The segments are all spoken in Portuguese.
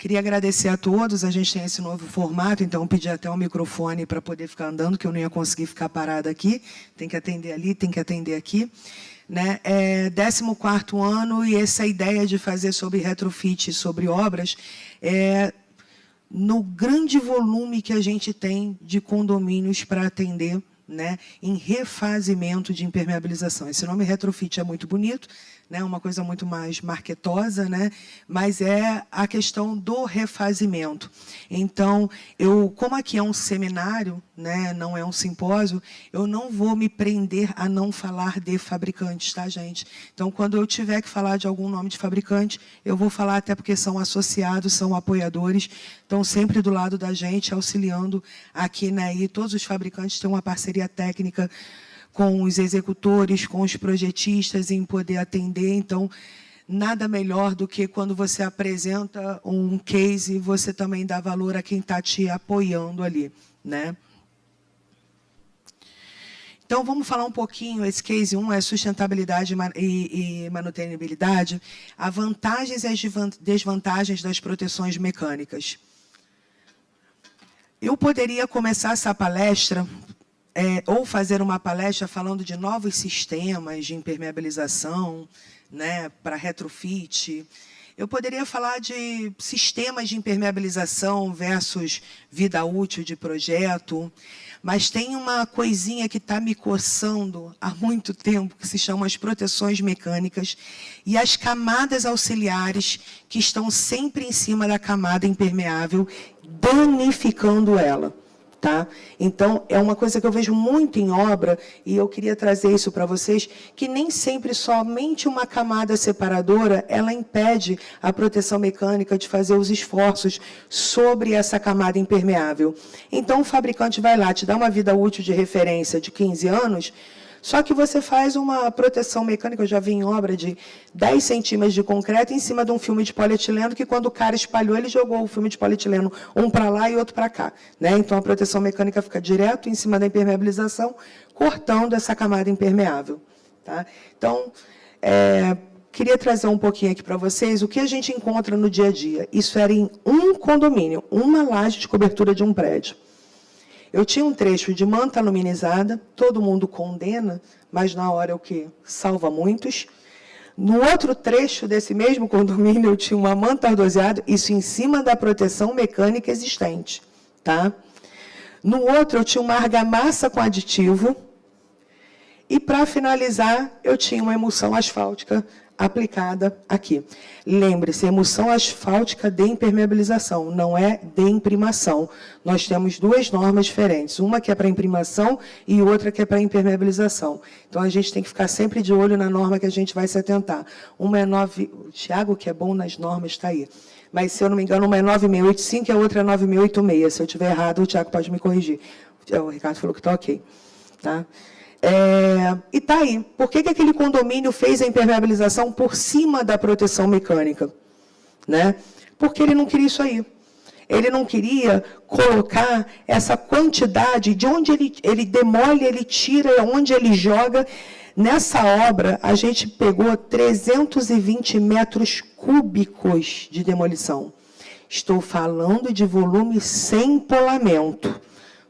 Queria agradecer a todos, a gente tem esse novo formato, então pedi até o microfone para poder ficar andando, que eu não ia conseguir ficar parada aqui, tem que atender ali, tem que atender aqui. Né? 14º ano, e essa ideia de fazer sobre retrofit, sobre obras, no grande volume que a gente tem de condomínios para atender, né, em refazimento de impermeabilização. Esse nome retrofit é muito bonito, né, uma coisa muito mais marquetosa, né, mas é a questão do refazimento. Então, como aqui é um seminário, né, não é um simpósio, eu não vou me prender a não falar de fabricantes, tá, gente? Então, quando eu tiver que falar de algum nome de fabricante, eu vou falar, até porque são associados, são apoiadores, estão sempre do lado da gente, auxiliando aqui, né, e todos os fabricantes têm uma parceria técnica com os executores, com os projetistas, em poder atender. Então, nada melhor do que quando você apresenta um case, você também dá valor a quem está te apoiando ali, né? Então, vamos falar um pouquinho, esse case 1 é sustentabilidade e manutenibilidade, as vantagens e as desvantagens das proteções mecânicas. Eu poderia começar essa palestra, ou fazer uma palestra falando de novos sistemas de impermeabilização, né, para retrofit. Eu poderia falar de sistemas de impermeabilização versus vida útil de projeto, mas tem uma coisinha que está me coçando há muito tempo, que se chama as proteções mecânicas e as camadas auxiliares que estão sempre em cima da camada impermeável, danificando ela. Tá? Então, é uma coisa que eu vejo muito em obra, e eu queria trazer isso para vocês, que nem sempre somente uma camada separadora, ela impede a proteção mecânica de fazer os esforços sobre essa camada impermeável. Então, o fabricante vai lá, te dá uma vida útil de referência de 15 anos, só que você faz uma proteção mecânica, eu já vi em obra, de 10 centímetros de concreto em cima de um filme de polietileno, que quando o cara espalhou, ele jogou o filme de polietileno um para lá e outro para cá. Né? Então, a proteção mecânica fica direto em cima da impermeabilização, cortando essa camada impermeável. Tá? Então, queria trazer um pouquinho aqui para vocês o que a gente encontra no dia a dia. Isso era em um condomínio, uma laje de cobertura de um prédio. Eu tinha um trecho de manta aluminizada, todo mundo condena, mas na hora é o que salva muitos. No outro trecho desse mesmo condomínio, eu tinha uma manta ardoseada, isso em cima da proteção mecânica existente. Tá? No outro, eu tinha uma argamassa com aditivo. E, para finalizar, eu tinha uma emulsão asfáltica aplicada aqui. Lembre-se, emulsão asfáltica de impermeabilização, não é de imprimação. Nós temos duas normas diferentes, uma que é para imprimação e outra que é para impermeabilização. Então, a gente tem que ficar sempre de olho na norma que a gente vai se atentar. Uma é 9... O Tiago, que é bom nas normas, está aí. Mas, se eu não me engano, uma é 9685 e a outra é 9686. Se eu estiver errado, o Tiago pode me corrigir. O Ricardo falou que está ok. Tá? E está aí. Por que aquele condomínio fez a impermeabilização por cima da proteção mecânica? Né? Porque ele não queria isso aí. Ele não queria colocar essa quantidade de onde ele demole, ele tira, onde ele joga. Nessa obra, a gente pegou 320 metros cúbicos de demolição. Estou falando de volume sem empolamento.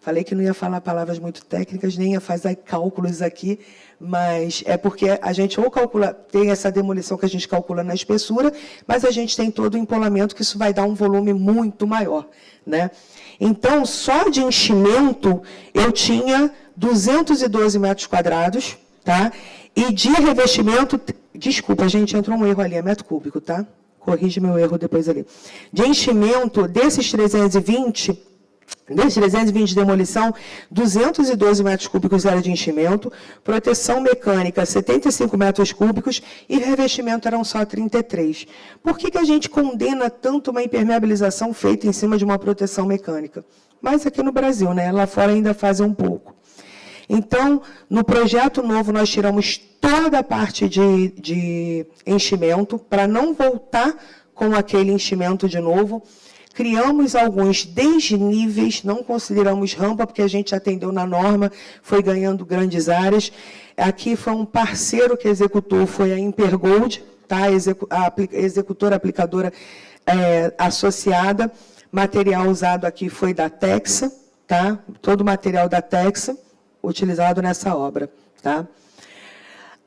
Falei que não ia falar palavras muito técnicas, nem ia fazer cálculos aqui, mas é porque a gente ou calcula, tem essa demolição que a gente calcula na espessura, mas a gente tem todo o empolamento, que isso vai dar um volume muito maior. Né? Então, só de enchimento, eu tinha 212 metros quadrados, tá? E de revestimento, desculpa, gente, entrou um erro ali, é metro cúbico, tá? Corrige meu erro depois ali. De enchimento, desses 320 de demolição, 212 metros cúbicos era de enchimento, proteção mecânica, 75 metros cúbicos, e revestimento eram só 33. Por que a gente condena tanto uma impermeabilização feita em cima de uma proteção mecânica? Mas aqui no Brasil, né? Lá fora ainda fazem um pouco. Então, no projeto novo, nós tiramos toda a parte de enchimento, para não voltar com aquele enchimento de novo. Criamos alguns desníveis, não consideramos rampa, porque a gente atendeu na norma, foi ganhando grandes áreas. Aqui foi um parceiro que executou, foi a Impergold, tá? A executora aplicadora associada. Material usado aqui foi da Texa, tá? Todo o material da Texa utilizado nessa obra, tá?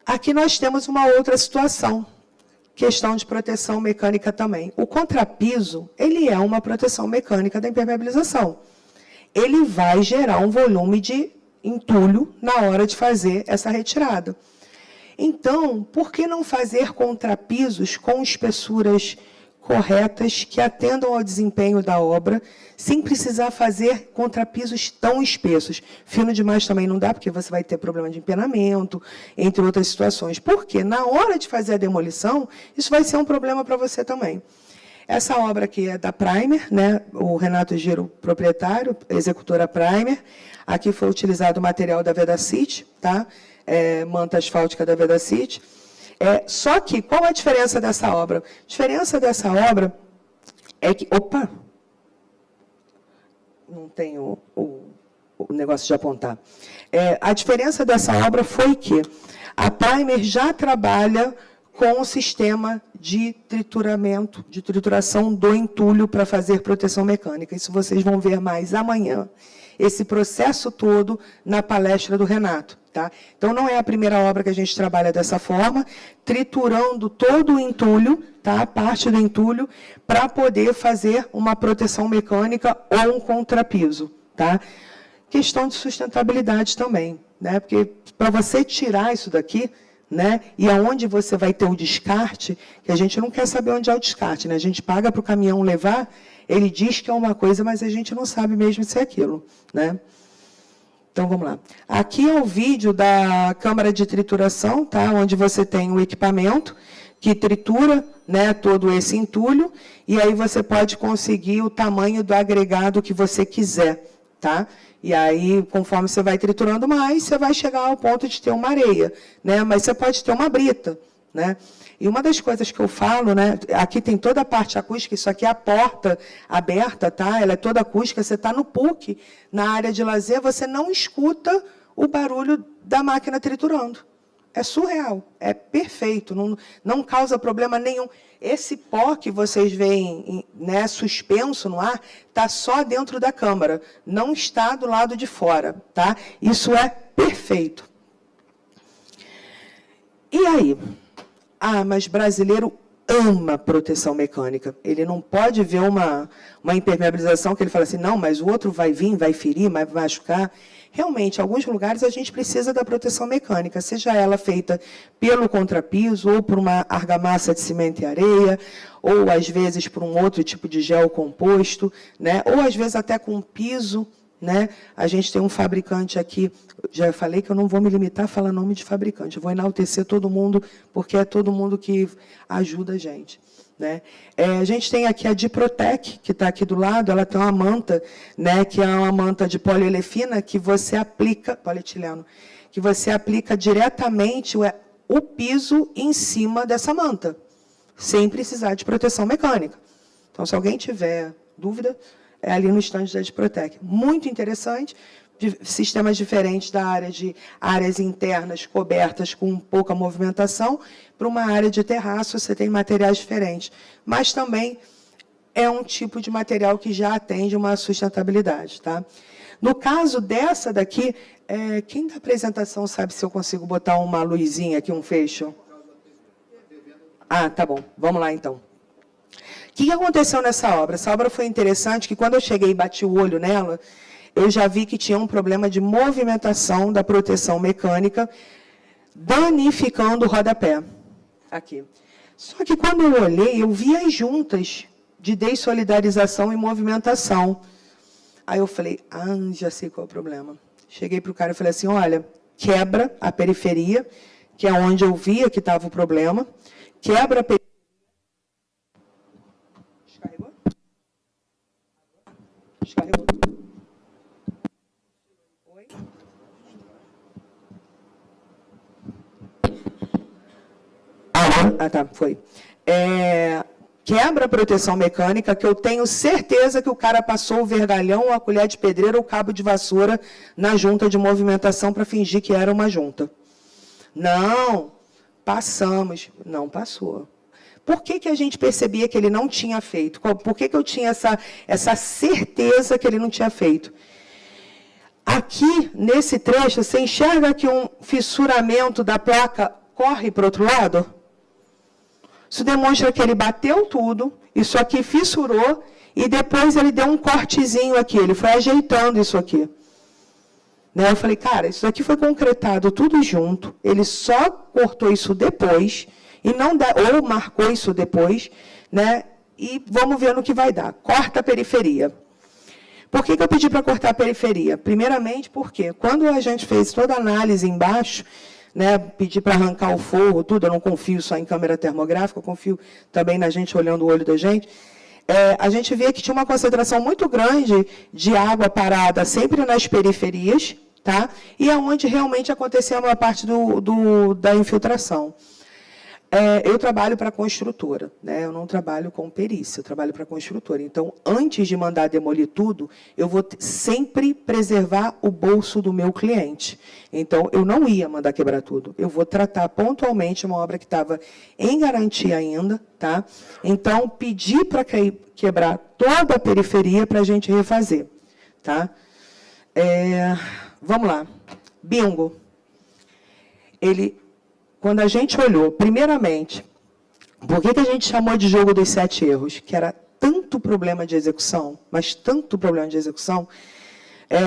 Aqui nós temos uma outra situação, questão de proteção mecânica também. O contrapiso, ele é uma proteção mecânica da impermeabilização. Ele vai gerar um volume de entulho na hora de fazer essa retirada. Então, por que não fazer contrapisos com espessuras corretas que atendam ao desempenho da obra, sem precisar fazer contrapisos tão espessos? Fino demais também não dá, porque você vai ter problema de empenamento, entre outras situações. Porque na hora de fazer a demolição, isso vai ser um problema para você também. Essa obra aqui é da Primer, né? O Renato Giro, proprietário, executora Primer. Aqui foi utilizado o material da Vedacity, tá? Manta asfáltica da Vedacity. Só que, qual a diferença dessa obra? A diferença dessa obra é que... Opa! Não tenho o negócio de apontar. A diferença dessa obra foi que a Primer já trabalha com o sistema de trituramento, de trituração do entulho para fazer proteção mecânica. Isso vocês vão ver mais amanhã. Esse processo todo na palestra do Renato. Tá? Então, não é a primeira obra que a gente trabalha dessa forma, triturando todo o entulho, tá? Parte do entulho, para poder fazer uma proteção mecânica ou um contrapiso. Tá? Questão de sustentabilidade também, né? Porque para você tirar isso daqui, né? E aonde você vai ter o descarte, que a gente não quer saber onde é o descarte, né? A gente paga para o caminhão levar, ele diz que é uma coisa, mas a gente não sabe mesmo se é aquilo, né? Então, vamos lá. Aqui é o vídeo da câmara de trituração, tá? Onde você tem o equipamento que tritura, né, todo esse entulho, e aí você pode conseguir o tamanho do agregado que você quiser, tá? E aí, conforme você vai triturando mais, você vai chegar ao ponto de ter uma areia, né? Mas você pode ter uma brita, né? E uma das coisas que eu falo, né, aqui tem toda a parte acústica, isso aqui é a porta aberta, tá? Ela é toda acústica, você está no PUC, na área de lazer, você não escuta o barulho da máquina triturando. É surreal, é perfeito, não causa problema nenhum. Esse pó que vocês veem, né, suspenso no ar, está só dentro da câmara, não está do lado de fora, tá? Isso é perfeito. E aí? Mas brasileiro ama proteção mecânica. Ele não pode ver uma impermeabilização que ele fala assim, não, mas o outro vai vir, vai ferir, vai machucar. Realmente, em alguns lugares a gente precisa da proteção mecânica, seja ela feita pelo contrapiso, ou por uma argamassa de cimento e areia, ou às vezes por um outro tipo de gel composto, né? Ou às vezes até com piso, né? A gente tem um fabricante aqui, já falei que eu não vou me limitar a falar nome de fabricante, eu vou enaltecer todo mundo, porque é todo mundo que ajuda a gente. Né? A gente tem aqui a Diprotec, que está aqui do lado, ela tem uma manta, né, que é uma manta de poliolefina, que você aplica, polietileno, que você aplica diretamente o piso em cima dessa manta, sem precisar de proteção mecânica. Então, se alguém tiver dúvida, é ali no stand da Diprotec. Muito interessante, sistemas diferentes da área de áreas internas cobertas com pouca movimentação, para uma área de terraço você tem materiais diferentes. Mas também é um tipo de material que já atende uma sustentabilidade. Tá? No caso dessa daqui, quem da apresentação sabe se eu consigo botar uma luzinha aqui, um fecho? Tá bom. Vamos lá, então. O que aconteceu nessa obra? Essa obra foi interessante, que quando eu cheguei e bati o olho nela, eu já vi que tinha um problema de movimentação da proteção mecânica, danificando o rodapé. Aqui. Só que quando eu olhei, eu vi as juntas de dessolidarização e movimentação. Aí eu falei, já sei qual é o problema. Cheguei para o cara e falei assim, olha, quebra a periferia, que é onde eu via que estava o problema, quebra a periferia. Descarregou? Descarregou. Oi? Tá, foi. Quebra a proteção mecânica, que eu tenho certeza que o cara passou o vergalhão, a colher de pedreira ou o cabo de vassoura na junta de movimentação para fingir que era uma junta. Não, passamos. Não passou. Por que a gente percebia que ele não tinha feito? Por que eu tinha essa certeza que ele não tinha feito? Aqui, nesse trecho, você enxerga que um fissuramento da placa corre para o outro lado? Isso demonstra que ele bateu tudo, isso aqui fissurou, e depois ele deu um cortezinho aqui, ele foi ajeitando isso aqui. Né? Eu falei, cara, isso aqui foi concretado tudo junto, ele só cortou isso depois, e não dá, ou marcou isso depois, né? E vamos ver no que vai dar. Corta a periferia. Por que eu pedi para cortar a periferia? Primeiramente, porque quando a gente fez toda a análise embaixo, né, pedi para arrancar o forro, tudo, eu não confio só em câmera termográfica, eu confio também na gente olhando o olho da gente, a gente vê que tinha uma concentração muito grande de água parada sempre nas periferias, tá? E é onde realmente aconteceu a maior parte da infiltração. Eu trabalho para construtora, né? Eu não trabalho com perícia, eu trabalho para construtora. Então, antes de mandar demolir tudo, eu vou sempre preservar o bolso do meu cliente. Então, eu não ia mandar quebrar tudo. Eu vou tratar pontualmente uma obra que estava em garantia ainda, tá? Então, pedi para quebrar toda a periferia para a gente refazer, tá? Vamos lá. Bingo. Quando a gente olhou, primeiramente, por que a gente chamou de jogo dos 7 erros? Que era tanto problema de execução, mas tanto problema de execução,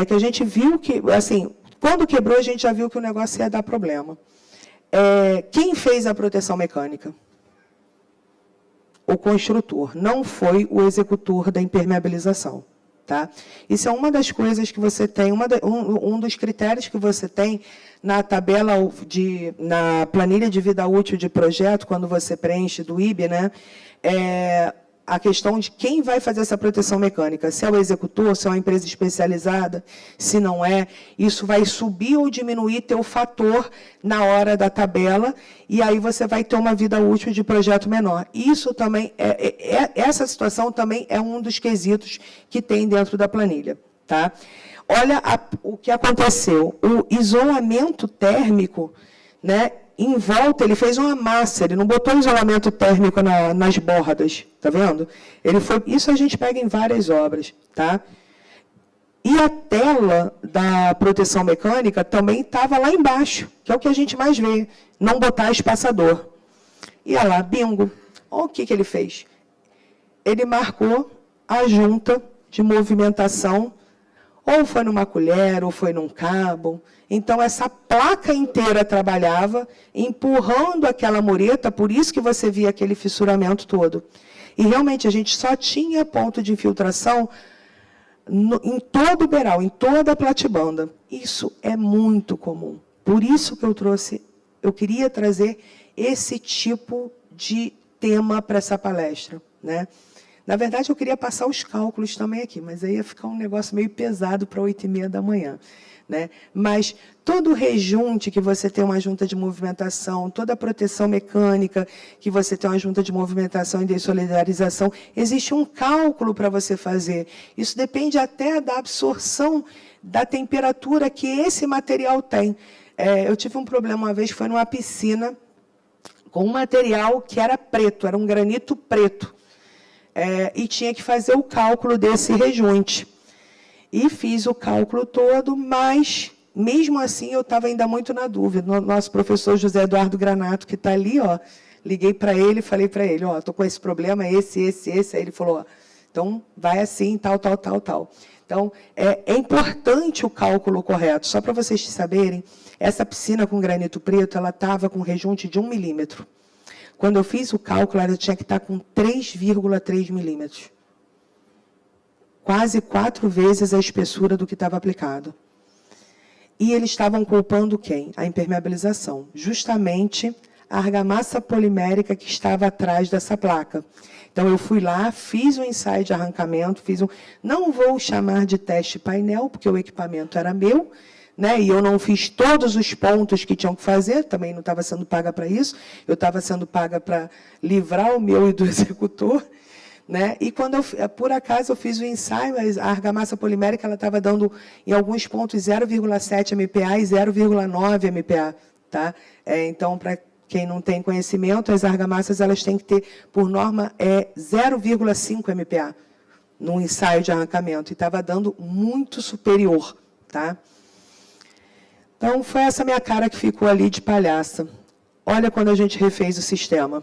que a gente viu que, assim, quando quebrou, a gente já viu que o negócio ia dar problema. Quem fez a proteção mecânica? O construtor, não foi o executor da impermeabilização. Tá? Isso é uma das coisas que você tem, um dos critérios que você tem na tabela, na planilha de vida útil de projeto, quando você preenche do IB, né? A questão de quem vai fazer essa proteção mecânica, se é o executor, se é uma empresa especializada, se não é, isso vai subir ou diminuir teu fator na hora da tabela, e aí você vai ter uma vida útil de projeto menor. Isso também, essa situação também é um dos quesitos que tem dentro da planilha. Tá? Olha o que aconteceu, o isolamento térmico, né? Em volta, ele fez uma massa, ele não botou isolamento térmico nas bordas, tá vendo? Isso a gente pega em várias obras, tá? E a tela da proteção mecânica também estava lá embaixo, que é o que a gente mais vê, não botar espaçador. E olha lá, bingo. Olha o que ele fez. Ele marcou a junta de movimentação, ou foi numa colher, ou foi num cabo. Então, essa placa inteira trabalhava, empurrando aquela mureta, por isso que você via aquele fissuramento todo. E, realmente, a gente só tinha ponto de infiltração em todo o beiral, em toda a platibanda. Isso é muito comum. Por isso que eu queria trazer esse tipo de tema para essa palestra, né? Na verdade, eu queria passar os cálculos também aqui, mas aí ia ficar um negócio meio pesado para 8h30 da manhã. Né? Mas todo rejunte que você tem uma junta de movimentação, toda a proteção mecânica que você tem uma junta de movimentação e dessolidarização, existe um cálculo para você fazer. Isso depende até da absorção da temperatura que esse material tem. Eu tive um problema uma vez, foi numa piscina com um material que era preto, era um granito preto. E tinha que fazer o cálculo desse rejunte. E fiz o cálculo todo, mas, mesmo assim, eu estava ainda muito na dúvida. Nosso professor José Eduardo Granato, que está ali, ó, liguei para ele e falei para ele, ó, estou com esse problema, esse. Aí ele falou, ó, então, vai assim, tal. Então, é importante o cálculo correto. Só para vocês saberem, essa piscina com granito preto, ela estava com rejunte de 1 milímetro. Quando eu fiz o cálculo, ela tinha que estar com 3,3 milímetros. Quase 4 vezes a espessura do que estava aplicado. E eles estavam culpando quem? A impermeabilização. Justamente a argamassa polimérica que estava atrás dessa placa. Então, eu fui lá, fiz um ensaio de arrancamento, não vou chamar de teste painel, porque o equipamento era meu, né? E eu não fiz todos os pontos que tinham que fazer, também não estava sendo paga para isso, eu estava sendo paga para livrar o meu e do executor. Né? E quando por acaso eu fiz o ensaio, a argamassa polimérica ela estava dando em alguns pontos 0,7 MPa e 0,9 MPa, tá? Então para quem não tem conhecimento, as argamassas elas têm que ter, por norma, 0,5 MPa no ensaio de arrancamento. E estava dando muito superior. Tá? Então, foi essa minha cara que ficou ali de palhaça. Olha quando a gente refez o sistema.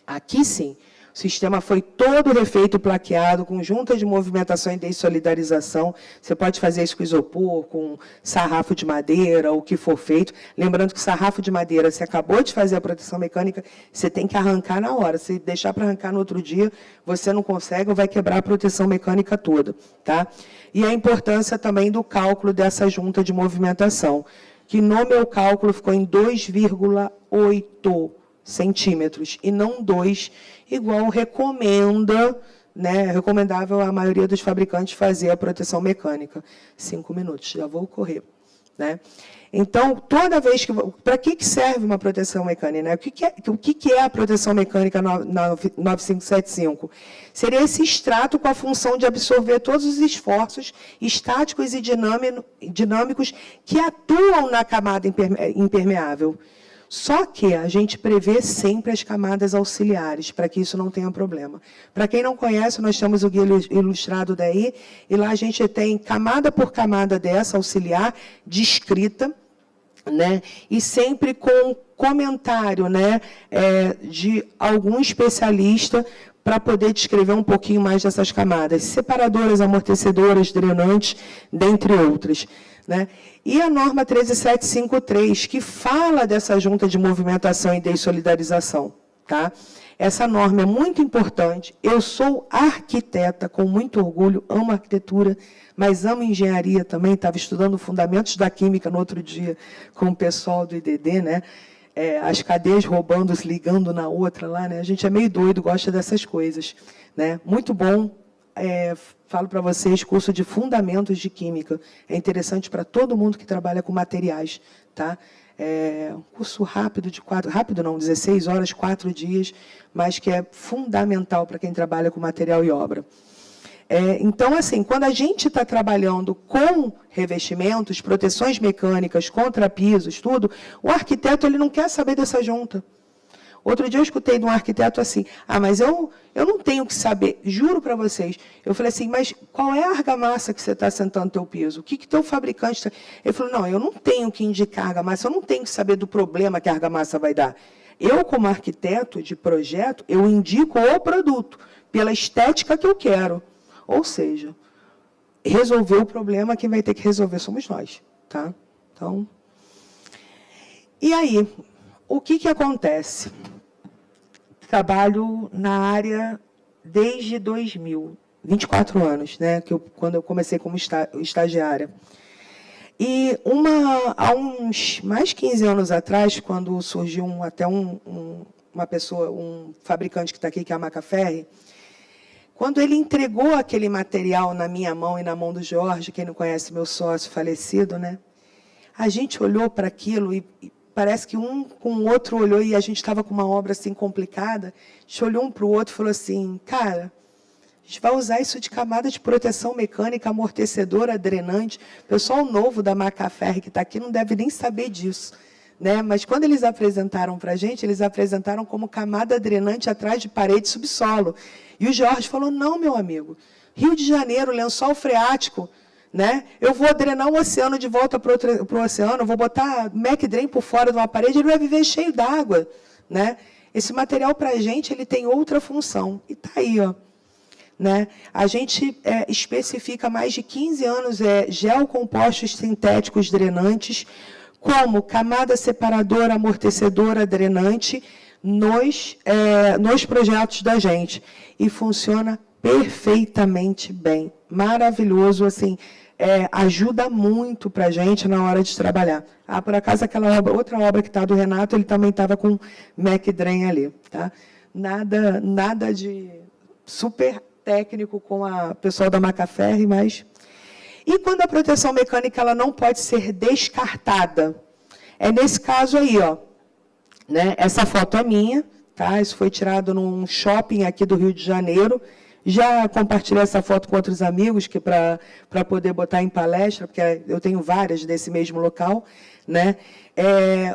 Aqui, sim, o sistema foi todo refeito, plaqueado, com junta de movimentação e dessolidarização. Você pode fazer isso com isopor, com sarrafo de madeira, o que for feito. Lembrando que sarrafo de madeira, você acabou de fazer a proteção mecânica, você tem que arrancar na hora. Se deixar para arrancar no outro dia, você não consegue ou vai quebrar a proteção mecânica toda. Tá? E a importância também do cálculo dessa junta de movimentação, que no meu cálculo ficou em 2,8 centímetros, e não 2, igual recomendável a maioria dos fabricantes fazer a proteção mecânica. 5 minutos, já vou correr. Né? Então, toda vez que... Para que serve uma proteção mecânica? Né? O que é a proteção mecânica 9575? Seria esse extrato com a função de absorver todos os esforços estáticos e dinâmicos que atuam na camada impermeável. Só que a gente prevê sempre as camadas auxiliares, para que isso não tenha problema. Para quem não conhece, nós temos o guia ilustrado daí, e lá a gente tem camada por camada dessa auxiliar, descrita, né? E sempre com comentário, né, de algum especialista para poder descrever um pouquinho mais dessas camadas, separadoras, amortecedoras, drenantes, dentre outras. Né? E a norma 13753, que fala dessa junta de movimentação e dessolidarização. Tá? Essa norma é muito importante. Eu sou arquiteta, com muito orgulho, amo arquitetura, mas amo engenharia também. Estava estudando fundamentos da química no outro dia com o pessoal do IDD, né? As cadeias roubando, se ligando na outra lá. Né? A gente é meio doido, gosta dessas coisas. Né? Muito bom. Falo para vocês, curso de Fundamentos de Química. É interessante para todo mundo que trabalha com materiais. Tá? Um curso rápido, 16 horas, 4 dias, mas que é fundamental para quem trabalha com material e obra. Então, assim, quando a gente está trabalhando com revestimentos, proteções mecânicas, contrapisos, tudo, o arquiteto ele não quer saber dessa junta. Outro dia eu escutei de um arquiteto assim, mas eu não tenho que saber, juro para vocês. Eu falei assim, mas qual é a argamassa que você está sentando no teu piso? O que teu fabricante está... Ele falou, não, eu não tenho que indicar argamassa, eu não tenho que saber do problema que a argamassa vai dar. Eu, como arquiteto de projeto, eu indico o produto, pela estética que eu quero. Ou seja, resolver o problema, quem vai ter que resolver somos nós. Tá? Então, e aí, o que acontece? Trabalho na área desde 2000, 24 anos, né, quando eu comecei como estagiária. E há uns mais 15 anos atrás, quando surgiu uma pessoa, um fabricante que está aqui, que é a Macaferri, quando ele entregou aquele material na minha mão e na mão do Jorge, quem não conhece meu sócio falecido, né, a gente olhou para aquilo e parece que um com o outro olhou, e a gente estava com uma obra assim complicada, a gente olhou um para o outro e falou assim, cara, a gente vai usar isso de camada de proteção mecânica, amortecedora, drenante. O pessoal novo da Macaferri que está aqui não deve nem saber disso. Né? Mas quando eles apresentaram para a gente, eles apresentaram como camada drenante atrás de parede e subsolo. E o Jorge falou, não, meu amigo, Rio de Janeiro, lençol freático, né? Eu vou drenar o oceano de volta para o oceano, vou botar McDrain por fora de uma parede, ele vai viver cheio d'água. Né? Esse material, para a gente, ele tem outra função. E está aí. Ó, né? A gente especifica há mais de 15 anos geocompostos sintéticos drenantes como camada separadora, amortecedora, drenante nos projetos da gente. E funciona perfeitamente bem. Maravilhoso, assim, ajuda muito para a gente na hora de trabalhar. Por acaso, outra obra que está do Renato, ele também estava com McDrain ali. Tá? Nada de super técnico com a pessoal da Macaferri, mas... E quando a proteção mecânica ela não pode ser descartada? É nesse caso aí, ó. Né? Essa foto é minha, tá? Isso foi tirado num shopping aqui do Rio de Janeiro. Já compartilhei essa foto com outros amigos para poder botar em palestra, porque eu tenho várias desse mesmo local. né?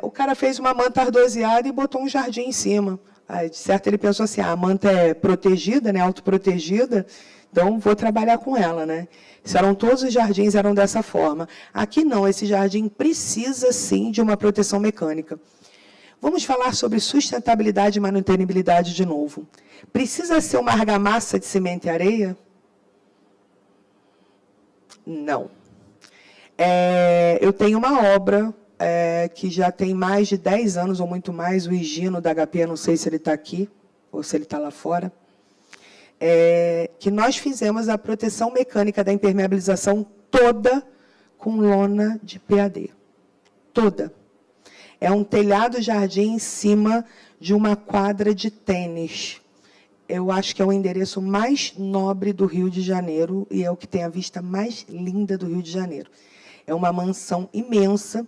O cara fez uma manta ardoseada e botou um jardim em cima. Aí, de certo, ele pensou assim, a manta é protegida, né, autoprotegida, então vou trabalhar com ela, né? Todos os jardins eram dessa forma. Aqui não, esse jardim precisa, sim, de uma proteção mecânica. Vamos falar sobre sustentabilidade e manutenibilidade de novo. Precisa ser uma argamassa de cimento e areia? Não. Eu tenho uma obra que já tem mais de 10 anos ou muito mais, o Higino da HP, não sei se ele está aqui ou se ele está lá fora, que nós fizemos a proteção mecânica da impermeabilização toda com lona de PAD. Toda. É um telhado-jardim em cima de uma quadra de tênis. Eu acho que é o endereço mais nobre do Rio de Janeiro e é o que tem a vista mais linda do Rio de Janeiro. É uma mansão imensa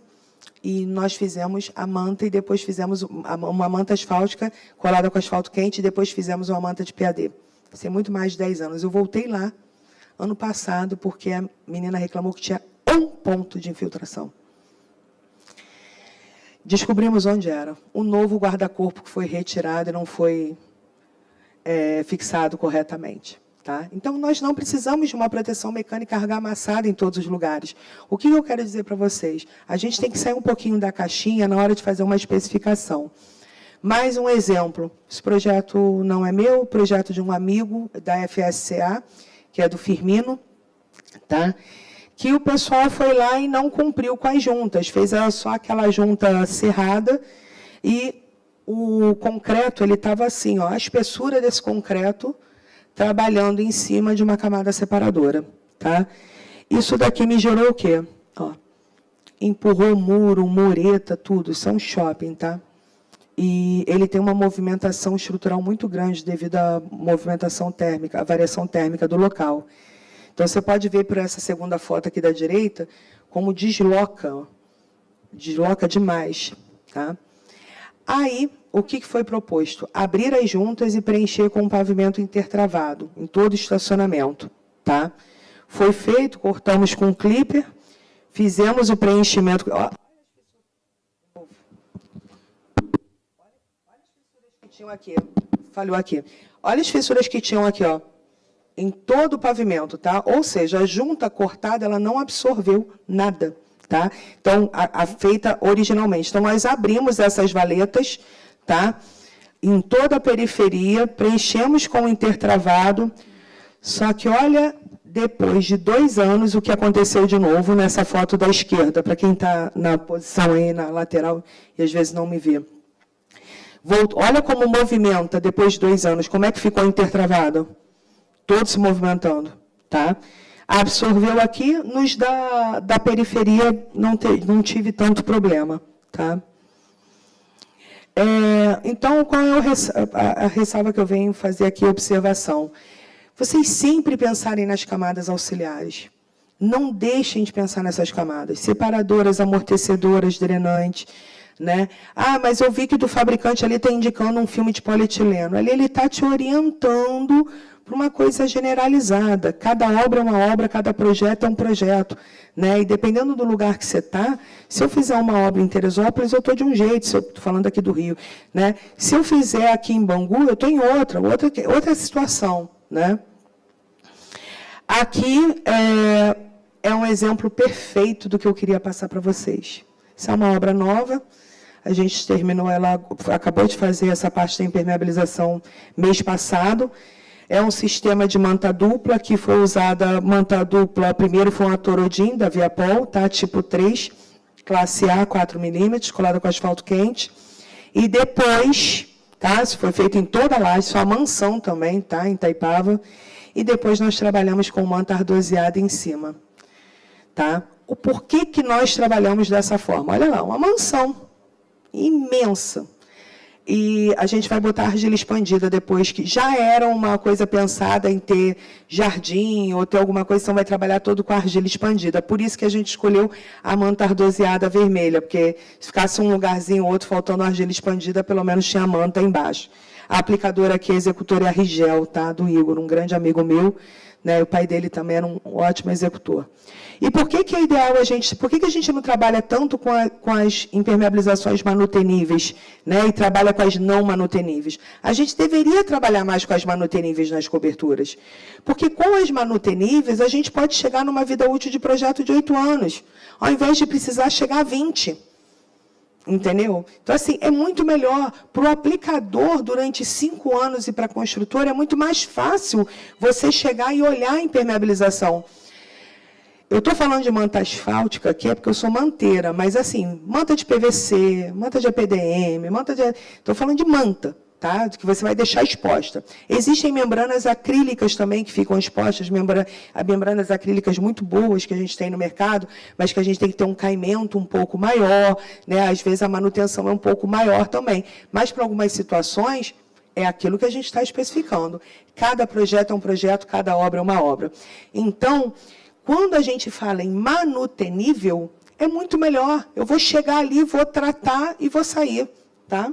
e nós fizemos a manta e depois fizemos uma manta asfáltica colada com asfalto quente e depois fizemos uma manta de PAD. Isso é muito mais de 10 anos. Eu voltei lá ano passado porque a menina reclamou que tinha um ponto de infiltração. Descobrimos onde era. O novo guarda-corpo que foi retirado e não foi fixado corretamente. Tá? Então, nós não precisamos de uma proteção mecânica argamassada em todos os lugares. O que eu quero dizer para vocês? A gente tem que sair um pouquinho da caixinha na hora de fazer uma especificação. Mais um exemplo. Esse projeto não é meu, projeto de um amigo da FSCA, que é do Firmino, tá? Que o pessoal foi lá e não cumpriu com as juntas, fez só aquela junta cerrada e o concreto ele estava assim, ó, a espessura desse concreto trabalhando em cima de uma camada separadora. Tá? Isso daqui me gerou o quê? Ó, empurrou muro, mureta, tudo. Isso é um shopping. Tá? E ele tem uma movimentação estrutural muito grande devido à movimentação térmica, à variação térmica do local. Então, você pode ver por essa segunda foto aqui da direita, como desloca, ó, desloca demais. Tá? Aí, o que foi proposto? Abrir as juntas e preencher com um pavimento intertravado, em todo estacionamento. Tá? Foi feito, cortamos com clipper, fizemos o preenchimento. Olha as fissuras que tinham aqui. Falhou aqui. Olha as fissuras que tinham aqui, ó, em todo o pavimento. Tá? Ou seja, a junta cortada ela não absorveu nada. Tá? Então, a feita originalmente. Então, nós abrimos essas valetas, tá? Em toda a periferia, preenchemos com o intertravado, só que, olha, depois de 2 anos, o que aconteceu de novo nessa foto da esquerda, para quem está na posição aí, na lateral, e às vezes não me vê. Olha como movimenta, depois de 2 anos, como é que ficou intertravado? Todo se movimentando, tá? Absorveu aqui, nos da periferia não tive tanto problema. Tá? Então, qual é a ressalva que eu venho fazer aqui, observação? Vocês sempre pensarem nas camadas auxiliares. Não deixem de pensar nessas camadas. Separadoras, amortecedoras, drenantes. Né? Ah, mas eu vi que do fabricante ali está indicando um filme de polietileno. Ali ele está te orientando para uma coisa generalizada. Cada obra é uma obra, cada projeto é um projeto. Né? E dependendo do lugar que você está, se eu fizer uma obra em Teresópolis, eu estou de um jeito, se eu estou falando aqui do Rio. Né? Se eu fizer aqui em Bangu, eu estou em outra situação. Né? Aqui é um exemplo perfeito do que eu queria passar para vocês. Essa é uma obra nova. A gente terminou, ela acabou de fazer essa parte da impermeabilização mês passado. É um sistema de manta dupla, que foi usada manta dupla, primeiro foi uma Torodin, da Viapol, tá? Tipo 3, classe A, 4 milímetros, colada com asfalto quente. E depois, tá? Isso foi feito em toda a laje, isso é uma mansão também, tá? Em Itaipava. E depois nós trabalhamos com manta ardoseada em cima. Tá? O porquê que nós trabalhamos dessa forma? Olha lá, uma mansão imensa. E a gente vai botar argila expandida depois, que já era uma coisa pensada em ter jardim ou ter alguma coisa, então vai trabalhar todo com argila expandida. Por isso que a gente escolheu a manta ardoseada vermelha, porque se ficasse um lugarzinho ou outro faltando argila expandida, pelo menos tinha a manta embaixo. A aplicadora aqui, a executora é a Rigel, tá? Do Igor, um grande amigo meu, né? O pai dele também era um ótimo executor. E por que é ideal por que a gente não trabalha tanto com as impermeabilizações manuteníveis, né? E trabalha com as não manuteníveis? A gente deveria trabalhar mais com as manuteníveis nas coberturas. Porque com as manuteníveis, a gente pode chegar numa vida útil de projeto de 8 anos, ao invés de precisar chegar a 20. Entendeu? Então, assim, é muito melhor para o aplicador, durante 5 anos, e para a construtora, é muito mais fácil você chegar e olhar a impermeabilização. Eu estou falando de manta asfáltica aqui, é porque eu sou manteira, mas, assim, manta de PVC, manta de APDM, estou falando de manta, tá? Que você vai deixar exposta. Existem membranas acrílicas também que ficam expostas, membranas acrílicas muito boas que a gente tem no mercado, mas que a gente tem que ter um caimento um pouco maior, né? Às vezes a manutenção é um pouco maior também. Mas, para algumas situações, é aquilo que a gente está especificando. Cada projeto é um projeto, cada obra é uma obra. Então, quando a gente fala em manutenível, é muito melhor. Eu vou chegar ali, vou tratar e vou sair, tá?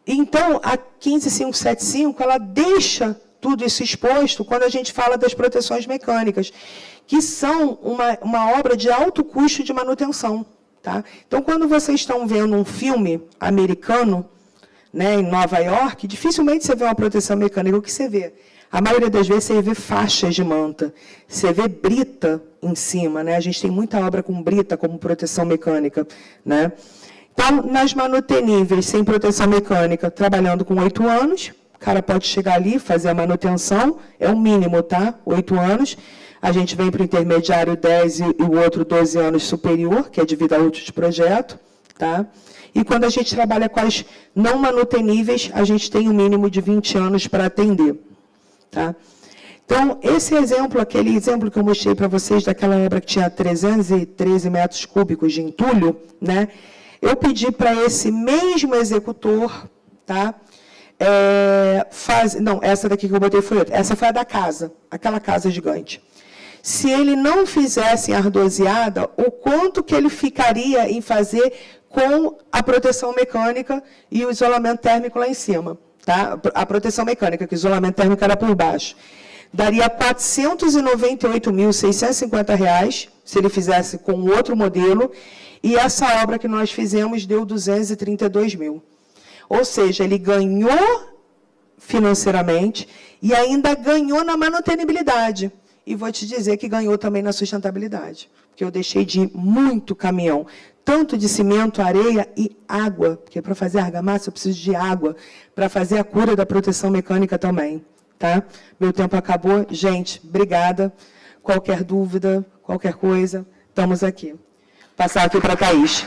Então, a 15575, ela deixa tudo isso exposto quando a gente fala das proteções mecânicas, que são uma obra de alto custo de manutenção. Tá? Então, quando vocês estão vendo um filme americano, né, em Nova York, dificilmente você vê uma proteção mecânica. O que você vê? A maioria das vezes você vê faixas de manta, você vê brita em cima. Né? A gente tem muita obra com brita como proteção mecânica. Né? Então, nas manuteníveis, sem proteção mecânica, trabalhando com 8 anos, o cara pode chegar ali, fazer a manutenção, é o mínimo, tá? 8 anos. A gente vem para o intermediário 10 e o outro 12 anos superior, que é de vida útil de projeto, tá? E quando a gente trabalha com as não manuteníveis, a gente tem um mínimo de 20 anos para atender, tá? Então, esse exemplo, aquele exemplo que eu mostrei para vocês, daquela obra que tinha 313 metros cúbicos de entulho, né? Eu pedi para esse mesmo executor, tá? Não, essa daqui que eu botei foi outra. Essa foi a da casa, aquela casa gigante. Se ele não fizesse ardoseada, o quanto que ele ficaria em fazer com a proteção mecânica e o isolamento térmico lá em cima, tá? A proteção mecânica, que o isolamento térmico era por baixo. Daria R$ 498.650, se ele fizesse com outro modelo, e essa obra que nós fizemos deu 232 mil. Ou seja, ele ganhou financeiramente e ainda ganhou na manutenibilidade. E vou te dizer que ganhou também na sustentabilidade, porque eu deixei de ir muito caminhão, tanto de cimento, areia e água, porque para fazer argamassa eu preciso de água, para fazer a cura da proteção mecânica também. Tá? Meu tempo acabou. Gente, obrigada. Qualquer dúvida, qualquer coisa, estamos aqui. Passar aqui para a Thaís.